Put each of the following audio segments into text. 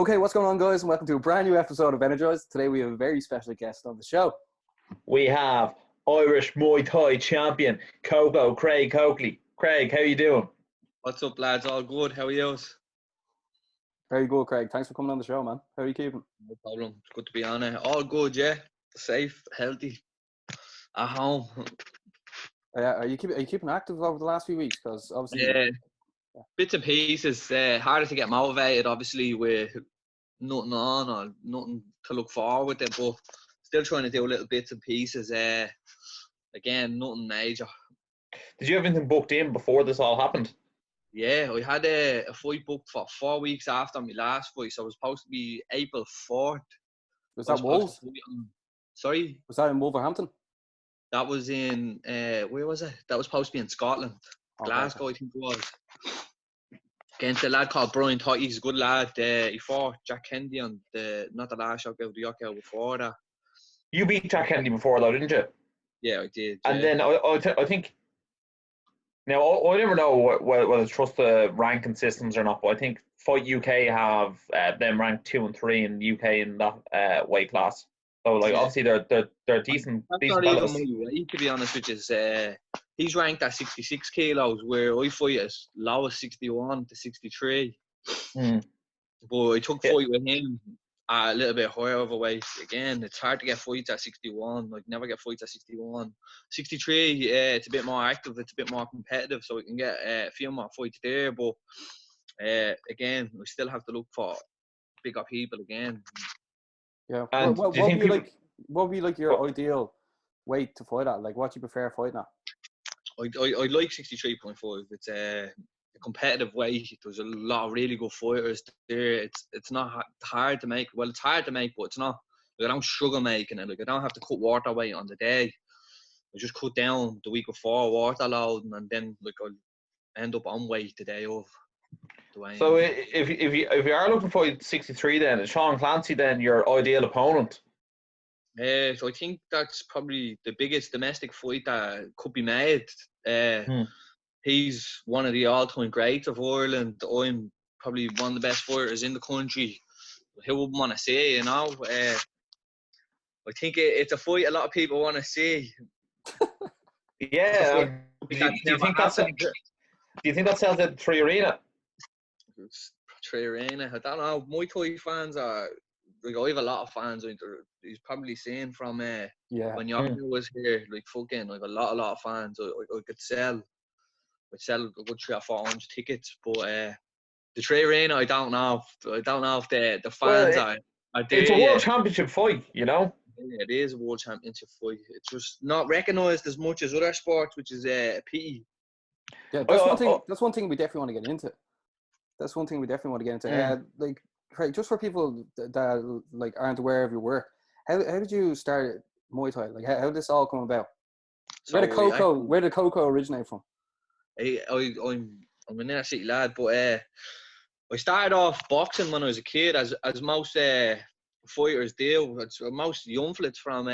Okay, what's going on, guys, and welcome to a brand new episode of Energized. Today we have a very special guest on the show. We have Irish Muay Thai champion Craig Coakley. Craig, how you doing? What's up, lads? All good? How are you? Very good, Craig. Thanks for coming on the show, man. How are you keeping? No problem. It's good to be on it. All good, yeah. Safe, healthy, at home. Are you keeping active over the last few weeks? Because obviously, Yeah. Bits and pieces. Harder to get motivated, obviously, with nothing on or nothing to look forward to, but still trying to do little bits and pieces. Again, nothing major. Did you have anything booked in before this all happened? Yeah, I had a fight booked for 4 weeks after my last fight, so it was supposed to be April 4th. Was that Wolves? Sorry? Was that in Wolverhampton? That was in, where was it? That was supposed to be in Scotland. Okay. Glasgow, I think it was. Against a lad called Brian Totti. He's a good lad. He fought Jack Kennedy on not the last knockout, the knockout before that. You beat Jack Kennedy before, though, didn't you? Yeah, I did. And then I think, now, I never know whether to trust the ranking systems or not, but I think Fight UK have them ranked 2 and 3 in the UK in that weight class. So, like, obviously, they're decent. That's decent not fellas. even my weight, to be honest, which is he's ranked at 66 kilos, where I fight as low as 61 to 63. Mm. But I took fight with him a little bit higher overweight. Again, it's hard to get fights at 61. Like, never get fights at 61. 63, it's a bit more active. It's a bit more competitive, so we can get a few more fights there. But again, we still have to look for bigger people again. Yeah. And what do you think would be like your ideal weight to fight at? Like, what do you prefer fighting at? I like 63.5. It's a competitive weight. There's a lot of really good fighters there. It's not hard to make. Well, it's hard to make, but it's not. Like, I don't struggle making it. Like, I don't have to cut water weight on the day. I just cut down the week before water loading, and then like I'll end up on weight the day of. So if you are looking for 63, then is Sean Clancy then your ideal opponent? So I think that's probably the biggest domestic fight that could be made. He's one of the all-time greats of Ireland. I'm probably one of the best fighters in the country. Who wouldn't want to see, you know? I think it's a fight a lot of people want to see. Yeah. Do you think that sells at 3 Arena? It's 3 Arena. I don't know. Muay Thai fans are... Like, I have a lot of fans. He's probably seen from when York was here. Like, fucking, I have a lot of fans. I could sell a good 300 or 400 tickets, but the 3 Arena, I don't know. I don't know if the fans are there. It's a world championship fight, you know. Yeah, it is a world championship fight. It's just not recognised as much as other sports, which is PE. Yeah, that's one thing we definitely want to get into. That's one thing we definitely want to get into. Like, Craig, just for people that like aren't aware of your work, how did you start Muay Thai? Like, how did this all come about? So where did Coco originate from? I'm an inner city lad, but I started off boxing when I was a kid, as most fighters do. Most young flats from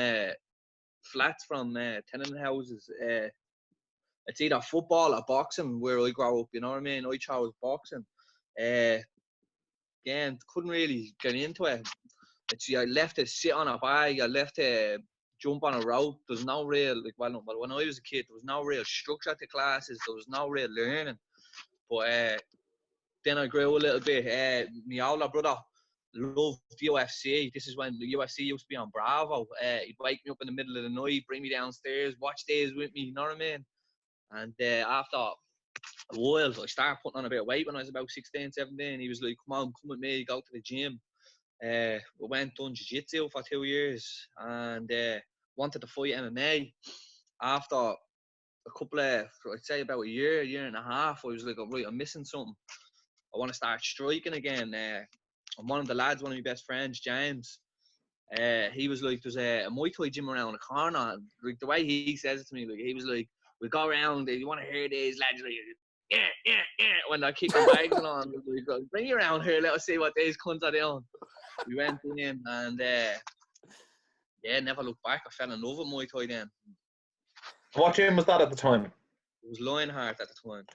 tenant houses. It's either football or boxing where I grew up. You know what I mean? I chose boxing. Again, couldn't really get into it. I left to sit on a bike. I left to jump on a rope. There's no real, when I was a kid, there was no real structure to classes. There was no real learning. But then I grew a little bit. My older brother loved UFC. This is when the UFC used to be on Bravo. He'd wake me up in the middle of the night, bring me downstairs, watch days with me, you know what I mean? And after a while, I started putting on a bit of weight when I was about 16, 17. He was like, come with me, go to the gym. We went done jiu-jitsu for 2 years and wanted to fight MMA. After a couple of, I'd say about a year and a half, I was like, oh, right, I'm missing something. I want to start striking again. And one of the lads, one of my best friends, James, he was like, there's a Muay Thai gym around the corner. And, like, the way he says it to me, like, he was like, we go around, you want to hear these lads, like, yeah, when I keep my bags on, like, bring you around here, let us see what these cunts are doing. We went in and never looked back. I fell in love with Muay Thai then. What gym was that at the time? It was Lionheart at the time.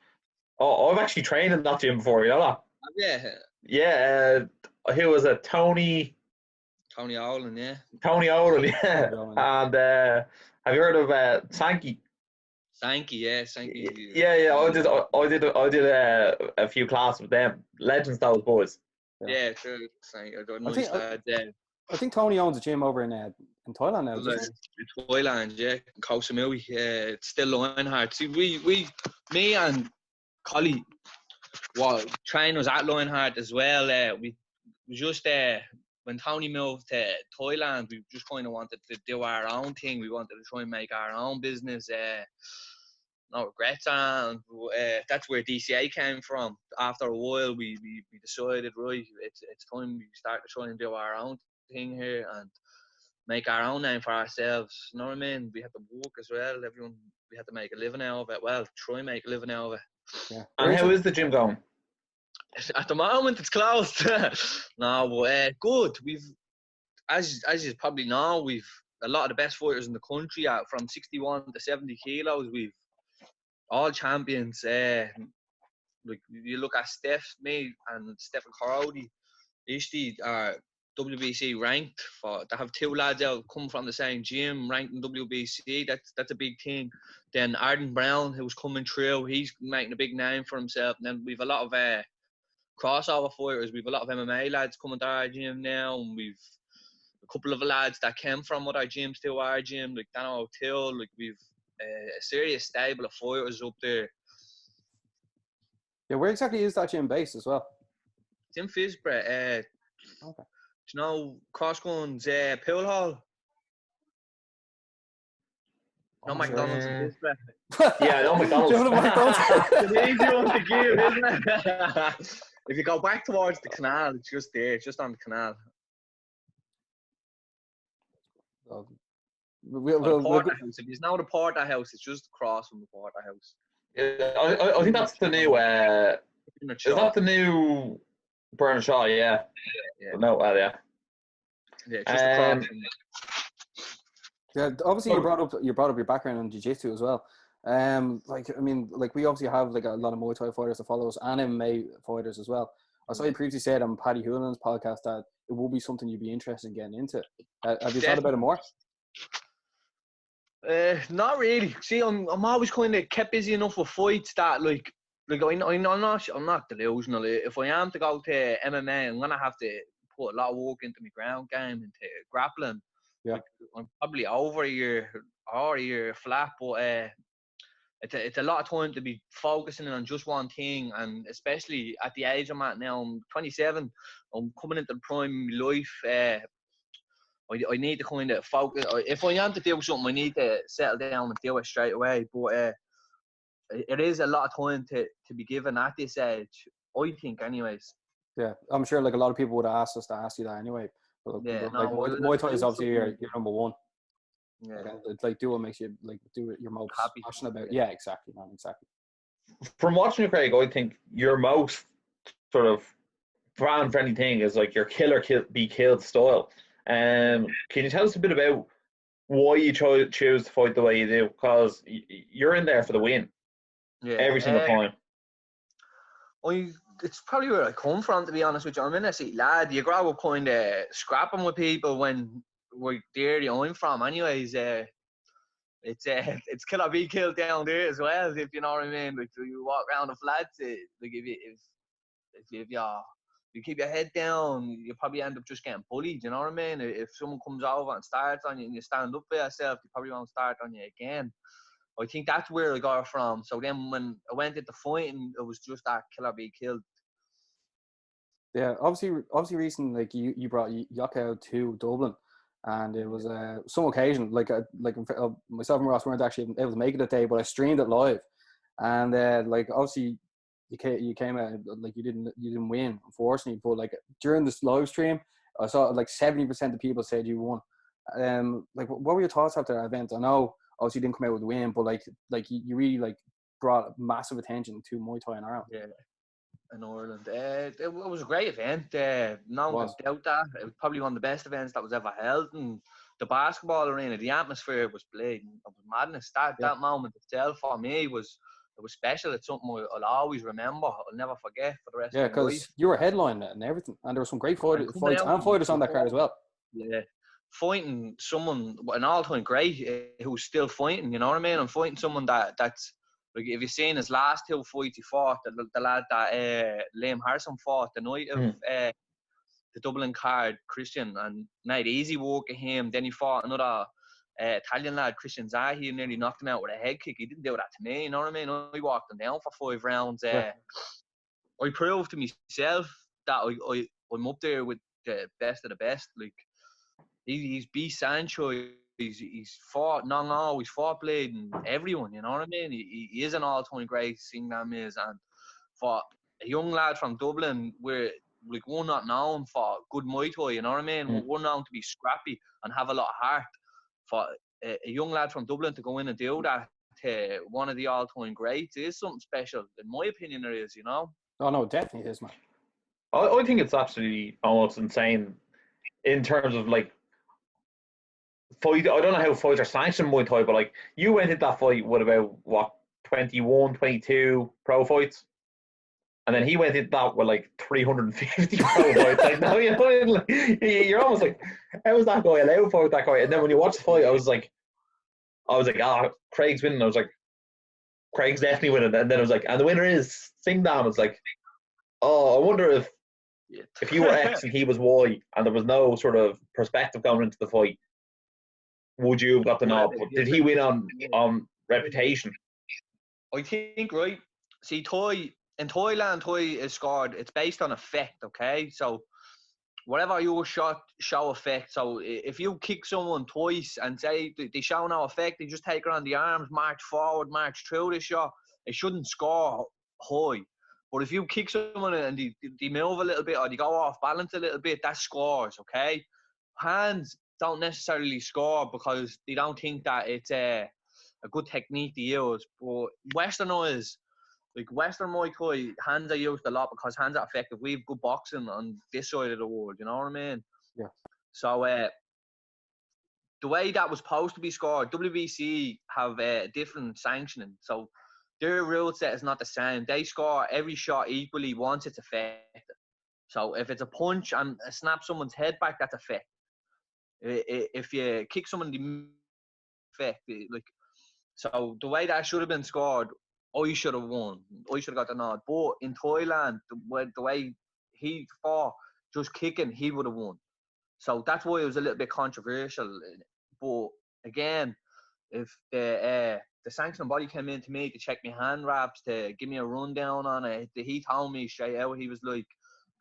Oh, I've actually trained in that gym before, you know that? Yeah. Yeah, who was it? Tony Olin, yeah. Tony Olin, yeah. And have you heard of Sankey? Sankey, yeah, Sankey. Yeah. I did a few classes with them. Legends, those boys. Yeah, true. Sankey, nice lad. I think Tony owns a gym over in Thailand now. In Thailand, yeah, in Koh Samui. It's still Lionheart. See, me and Collie, trainers at Lionheart as well. We just when Tony moved to Thailand, we just kind of wanted to do our own thing. We wanted to try and make our own business. No regrets, and that's where DCA came from. After a while, we decided, right, it's time we start to try and do our own thing here and make our own name for ourselves. You know what I mean? We had to work as well. We had to make a living out of it. Well, try and make a living out of it. Yeah. And how is the gym going? At the moment, it's closed. No, but good. We've, as you probably know, we've a lot of the best fighters in the country from 61 to 70 kilos. We've all champions. Like you look at me and Stephen Corody, Ishti are WBC ranked. They have two lads out come from the same gym ranked in WBC. That's a big thing. Then Arden Brown, who's coming through, he's making a big name for himself. And then we've a lot of crossover fighters. We've a lot of MMA lads coming to our gym now, and we've a couple of lads that came from other gyms to our gym, like Dano O'Till. Like we've a serious stable of fighters up there. Yeah, where exactly is that gym based as well? It's in Fisborough. Okay. Do you know Crossguns Pool Hall? No McDonald's in Fisborough. Yeah, no McDonald's. It's an easy one to give, isn't it? If you go back towards the canal, it's just there. It's just on the canal. Porterhouse. If you know the Porterhouse, it's just across from the Porterhouse. Yeah, I think that's the new. Is that the new Bernard Shaw? Yeah. No, yeah. Yeah, just across from Yeah, obviously you brought up your background in jiu-jitsu as well. We obviously have like a lot of Muay Thai fighters that follow us and MMA fighters as well. I saw you previously said on Paddy Hoolan's podcast that it will be something you'd be interested in getting into. Have you thought about it more? Not really. See, I'm always kind of kept busy enough with fights that I'm not delusional. If I am to go to MMA, I'm gonna have to put a lot of work into my ground game, into grappling. Yeah. I'm probably over a year flat, but it's a lot of time to be focusing on just one thing, and especially at the age I'm at now, I'm 27. I'm coming into the prime of my life. I need to kind of focus. If I am to do something, I need to settle down and do it straight away. But it is a lot of time to be given at this age, I think, anyways. Yeah, I'm sure like a lot of people would have asked us to ask you that anyway. But, Muay Thai is obviously your number one. Yeah, it's like do what makes you do it. You're most happy passionate about. Yeah, exactly, man, exactly. From watching you, Craig, I think your most sort of fan-friendly thing is like your be killed style. Can you tell us a bit about why you choose to fight the way you do? Because you're in there for the win. Yeah, every single time. It's probably where I come from, to be honest with you. I'm an SE lad. You grow up kind of scrapping with people when we're there. I'm from, anyways. It's kill or be killed down there as well, if you know what I mean. Like you walk around the flats, like if you keep your head down, you probably end up just getting bullied. You know what I mean? If someone comes over and starts on you and you stand up for yourself, they probably won't start on you again. I think that's where I got it from. So then when I went into fighting, it was just that kill or be killed. Yeah, obviously recently, like you brought Yoko to Dublin, and it was some occasion, myself and Ross weren't actually able to make it that day, but I streamed it live, and obviously you came out like you didn't win, unfortunately, but like during this live stream, I saw like 70% of people said you won. What were your thoughts after that event? I know obviously you didn't come out with a win, but like you really brought massive attention to Muay Thai in Ireland. Yeah. In Ireland. It was a great event. No one can doubt that. It was probably one of the best events that was ever held. And the basketball arena, the atmosphere was blatant. It was madness. That moment itself for me was was special. It's something I'll always remember. I'll never forget for the rest of my life. Yeah, because you were headlining it and everything, and there were some great fights and fighters on that card as well. Yeah, fighting someone, an all-time great who's still fighting. You know what I mean? I'm fighting someone that's like, if you've seen his last 2 fights, he fought the lad that Liam Harrison fought the night of the Dublin card, Christian, and made easy work of him. Then he fought another Italian lad, Christian Zahi, and nearly knocked him out with a head kick. He didn't do that to me, you know what I mean? I walked him down for 5 rounds. I proved to myself that I'm up there with the best of the best. Like, he's beat Sancho. He's fought Nongo, he's fought Blade and everyone, you know what I mean? He is an all-time great, Singnam is, and for a young lad from Dublin, we're not known for good Muay Thai, you know what I mean? We're known to be scrappy and have a lot of heart. For a young lad from Dublin to go in and do that to one of the all-time greats is something special. In my opinion, there is, you know? Oh, no, definitely is, man. I think it's absolutely almost insane in terms of, like, fight. I don't know how fights are sanctioned Muay Thai, but, like, you went into that fight with about, what, 21, 22 pro fights? And then he went into that with, like, 350 pro fights. Like, no, you know, like, you're almost like, how is that guy allowed to fight that guy? And then when you watch the fight, I was like, Craig's winning. I was like, Craig's definitely winning. And then I was like, and the winner is Singnam. It's like, I wonder if you were X and he was Y, and there was no sort of perspective going into the fight, would you have got the nod? Did he win on reputation? I think, right, see, in Thailand, Thai is scored, it's based on effect, okay? So whatever your shot show effect. So if you kick someone twice and say they show no effect, they just take her on the arms, march forward, march through the shot, it shouldn't score high. But if you kick someone and they move a little bit or they go off balance a little bit, that scores, okay? Hands don't necessarily score because they don't think that it's a good technique to use. But Westerners, like Western Muay Thai, hands are used a lot because hands are effective. We have good boxing on this side of the world, you know what I mean? Yeah. So the way that was supposed to be scored, WBC have different sanctioning. So their rule set is not the same. They score every shot equally once it's effective. So if it's a punch and snap someone's head back, that's effective. If you kick someone, effective. Like, so the way that should have been scored, I should have won. I should have got the nod. But in Thailand, the way he fought, just kicking, he would have won. So that's why it was a little bit controversial. But again, if the sanctioning body came in to me to check my hand wraps, to give me a rundown on it, he told me straight out, he was like,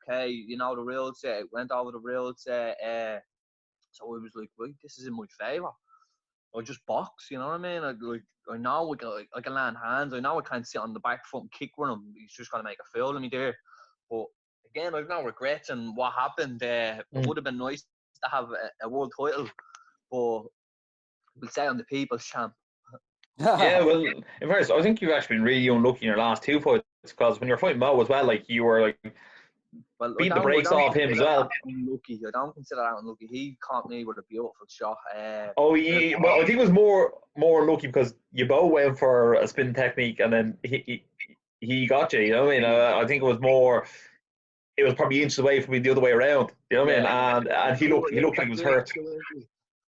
okay, you know the rules set, went over the rules set. So I was like, right, this is in my favour. I just box, you know what I mean? I know I can land hands. I know I can't sit on the back foot and kick with him. He's just going to make a fool of me there. But again, I've no regrets. And what happened, it would have been nice to have a world title. But we'll say I'm the people's champ. Yeah, well, in fairness, I think you've actually been really unlucky in your last 2 fights, because when you're fighting Mo as well, like, you were like beating the brakes off him as well. Unlucky. I don't consider that unlucky. He caught me with a beautiful shot. Well, I think it was more unlucky because you both went for a spin technique and then he got you. You know what I mean? I think it was more. It was probably inches away from being the other way around. You know what I mean? And he looked like he was hurt.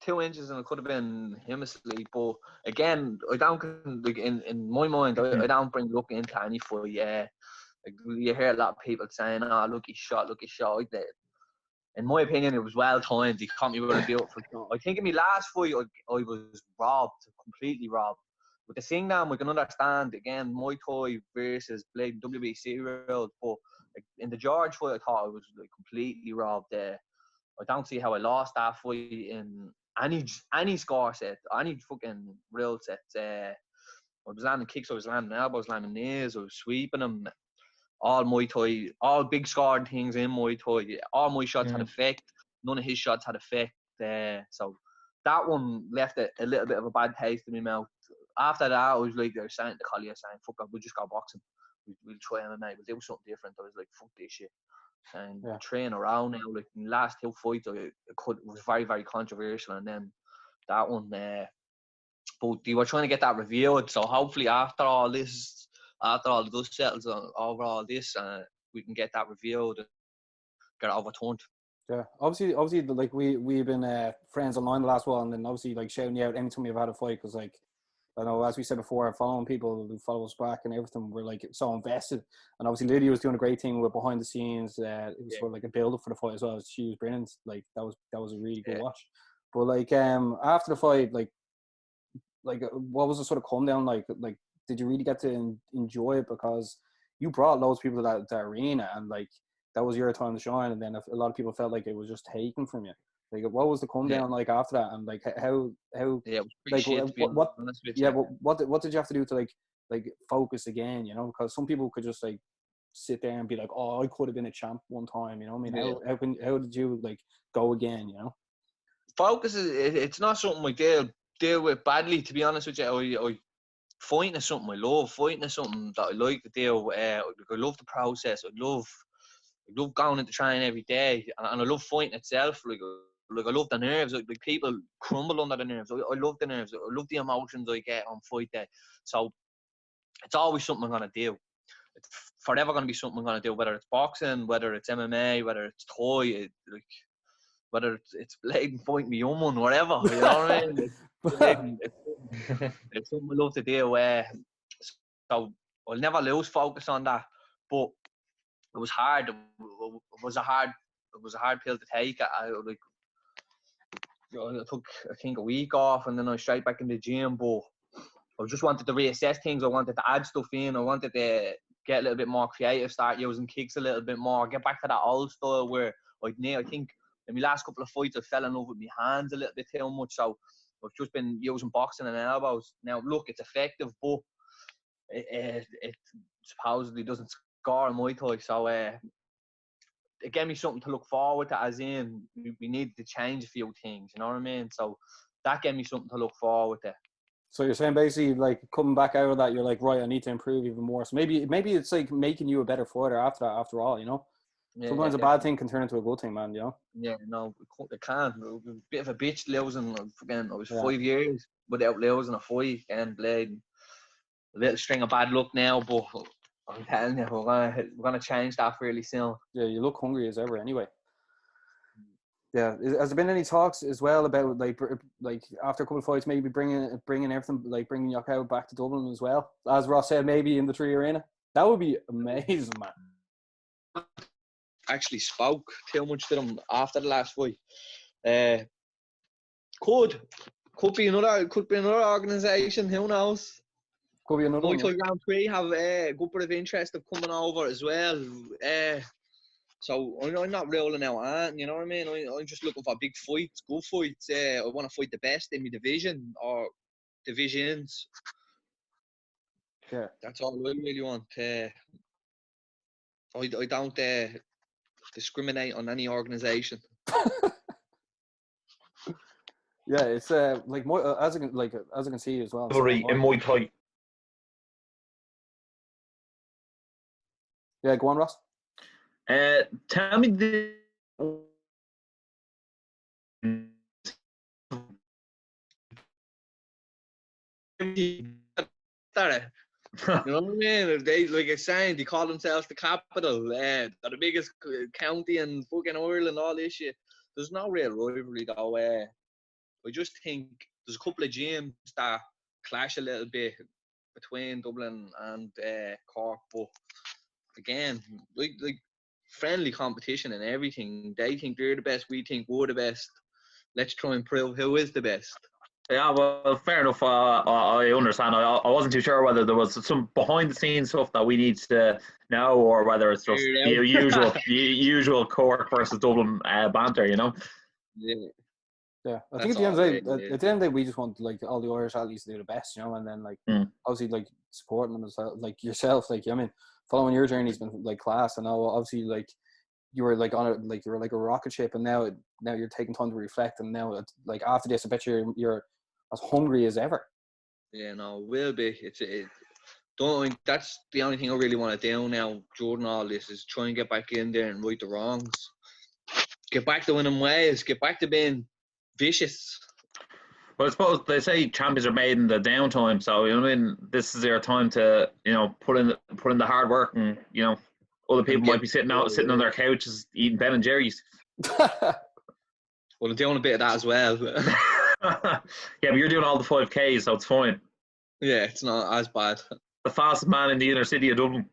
2 inches and it could have been him asleep. But again, I don't, like, in my mind, I don't bring luck into any fight. Yeah, like, you hear a lot of people saying, "Oh, lucky shot." In my opinion, it was well timed. He caught me with a beautiful shot. I think in my last fight, I was robbed, completely robbed. With the Singnam, we can understand, again, Muay Thai versus Blade WBC rules. But like, in the George fight, I thought I was like completely robbed there. I don't see how I lost that fight in any score set, any fucking real sets. I was landing kicks, I was landing elbows, landing knees, I was sweeping them. All Muay Thai, all big scored things in Muay Thai. All my shots had effect. None of his shots had effect. So that one left a little bit of a bad taste in my mouth. After that, I was like, they're saying to Collier, saying, "Fuck it, we'll just go boxing. We'll try MMA. We'll do something different." I was like, "Fuck this shit." And train around now. Like, in the last 2 fights, it was very, very controversial. And then that one, but they were trying to get that reviewed. So hopefully after all this, after all the dust settles over all this, we can get that reviewed and get it overturned. Yeah, obviously, like we've been friends online the last while, and then obviously like shouting you out anytime we've had a fight, because like I know, as we said before, following people who follow us back and everything, we're like so invested. And obviously Lydia was doing a great thing with behind the scenes. It was sort of like a build up for the fight as well. She was brilliant. Like that was a really good watch. But like after the fight, like what was the sort of come down like did you really get to enjoy it, because you brought loads of people to that arena, and like that was your time to shine, and then a lot of people felt like it was just taken from you. Like, what was the come down like after that, and like how it was pretty like shit, to be honest with you. Yeah, but what did you have to do to like focus again, you know, because some people could just like sit there and be like, oh, I could have been a champ one time, you know what I mean? How did you like go again, you know? Focus it's not something I deal with badly, to be honest with you. I fighting is something I love. Fighting is something that I like to do. I love the process. I love going into training every day, and I love fighting itself. Like I love the nerves. Like people crumble under the nerves. I love the nerves. I love the emotions I get on fight day. So it's always something I'm gonna do. It's forever gonna be something I'm gonna do. Whether it's boxing, whether it's MMA, whether it's Thai, whether it's blading fighting me one, whatever. You know what I mean? It's something I love to do. So I'll never lose focus on that. But it was hard. It was a hard pill to take. I took, I think, a week off, and then I was straight back in the gym. But I just wanted to reassess things. I wanted to add stuff in. I wanted to get a little bit more creative, start using kicks a little bit more, get back to that old style where I think in my last couple of fights I fell in love with my hands a little bit too much. So I've just been using boxing and elbows. Now, look, it's effective, but it supposedly doesn't score in Muay Thai. So it gave me something to look forward to, as in we needed to change a few things, you know what I mean? So that gave me something to look forward to. So you're saying basically like coming back out of that, you're like, right, I need to improve even more. So maybe it's like making you a better fighter after that, after all, you know? Yeah, sometimes a bad thing can turn into a good thing, man, you know? Yeah, no, it can. A bit of a bitch losing. Again, I was 5 years without losing a fight and blade. A little string of bad luck now, but I'm telling you, we're gonna change that fairly soon. Yeah, you look hungry as ever anyway. Yeah, has there been any talks as well about like after a couple of fights, maybe bringing everything, like bringing Yakao back to Dublin as well? As Ross said, maybe in the 3 Arena. That would be amazing, man. Actually, spoke too much to them after the last fight. Could be another organisation. Who knows? Could be another Muay Thai Grand Prix have a good bit of interest of coming over as well. So I'm not ruling out, you know what I mean? I'm just looking for big fights, good fights. I want to fight the best in my division or divisions. Yeah, that's all I really want. I don't discriminate on any organisation. Yeah, it's like as I can see as well. Sorry, in Muay Thai. Yeah, go on, Ross. Tell me the. You know what I mean? They, like you're saying, they call themselves the capital. They're the biggest county in fucking Ireland, all this shit. There's no real rivalry though. I just think there's a couple of gyms that clash a little bit between Dublin and Cork, but again, like friendly competition and everything. They think they're the best, we think we're the best. Let's try and prove who is the best. Yeah, well, fair enough. I understand. I wasn't too sure whether there was some behind-the-scenes stuff that we need to know, or whether it's just the usual Cork versus Dublin banter, you know? Yeah, I think at the end of the day, we just want like all the Irish athletes to do the best, you know, and then like obviously like supporting them as well, like yourself, like I mean, following your journey's been like class, and now obviously like you were like on a like you were like a rocket ship, and now you're taking time to reflect, and now like after this, I bet you're as hungry as ever. Yeah, no, will be. That's the only thing I really want to do now during all this is try and get back in there and right the wrongs. Get back to winning ways. Get back to being vicious. Well, I suppose they say champions are made in the downtime, so you know what I mean. This is their time to put in the hard work, and other people might be sitting on their couches eating Ben and Jerry's. Well, they're doing a bit of that as well. Yeah, but you're doing all the 5Ks, so it's fine. Yeah, it's not as bad. The fastest man in the inner city of Dublin.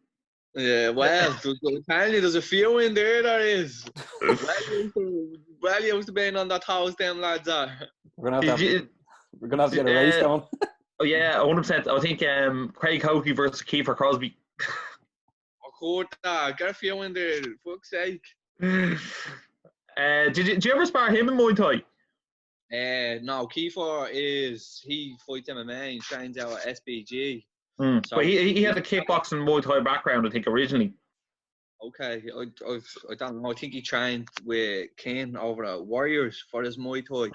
Yeah, well, apparently there's a few in there. There is. Well used to being on that house, them lads are. We're gonna have to get a race going. Oh yeah, 100%. I think Craig Coakley versus Kiefer Crosby. Get a few in there. Fuck's sake. Did you ever spar him in Muay Thai? No, Kiefer he fights MMA and trains out at SBG. So but he had a kickboxing Muay Thai background, I think, originally. Okay, I don't know. I think he trained with Kane over at Warriors for his Muay Thai.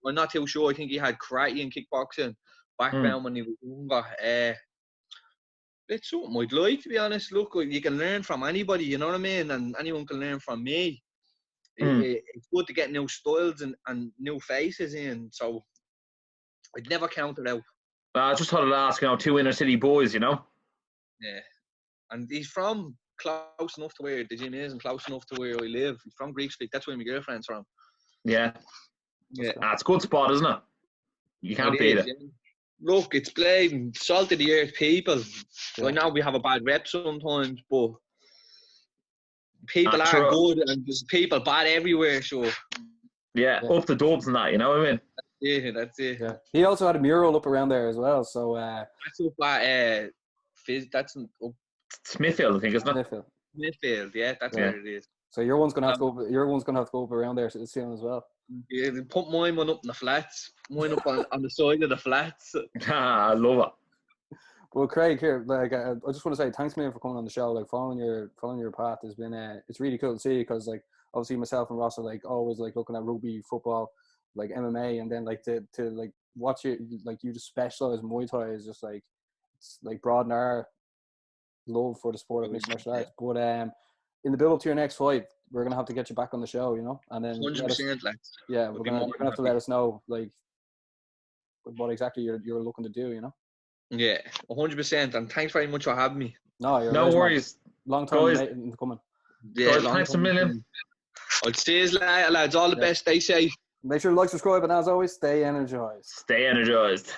I'm not too sure. I think he had karate and kickboxing background when he was younger. It's something I'd like, to be honest. Look, you can learn from anybody, you know what I mean? And anyone can learn from me. It's good to get new styles and new faces in, so I'd never count it out. I just thought I'd ask, two inner city boys, Yeah. And he's from close enough to where the gym is and close enough to where I live. He's from Greek Street. That's where my girlfriend's from. Yeah. It's a good spot, isn't it? You can't beat it. Yeah. Look, it's playing salt of the earth people. I know we have a bad rep sometimes, but people are good and there's people bad everywhere, so. Yeah, up the dubs and that, you know what I mean? Yeah, that's it. Yeah. He also had a mural up around there as well, so. That's up at, that's up Smithfield, I think, isn't it? Smithfield, yeah, that's where it is. So your one's gonna have to go. Your one's gonna have to go up around there soon as well. Yeah, put mine one up in the flats. Mine up on the side of the flats. I love it. Well, Craig, here, I just want to say thanks, man, for coming on the show. Like following your path has been, it's really cool to see, because like obviously myself and Ross are like always like looking at rugby, football, like MMA, and then like to like watch you, like you just specialize in Muay Thai is just like it's like broaden our love for the sport of mixed martial arts. But in the build up to your next fight, we're gonna have to get you back on the show, and then 100%. Yeah, you're gonna have to let us know like what exactly you're looking to do, Yeah, 100%. And thanks very much for having me. No worries. Long time coming. Yeah, thanks a million. I'll see you later, lads. All the best. Stay safe. Make sure to like, subscribe, and as always, stay energized. Stay energized.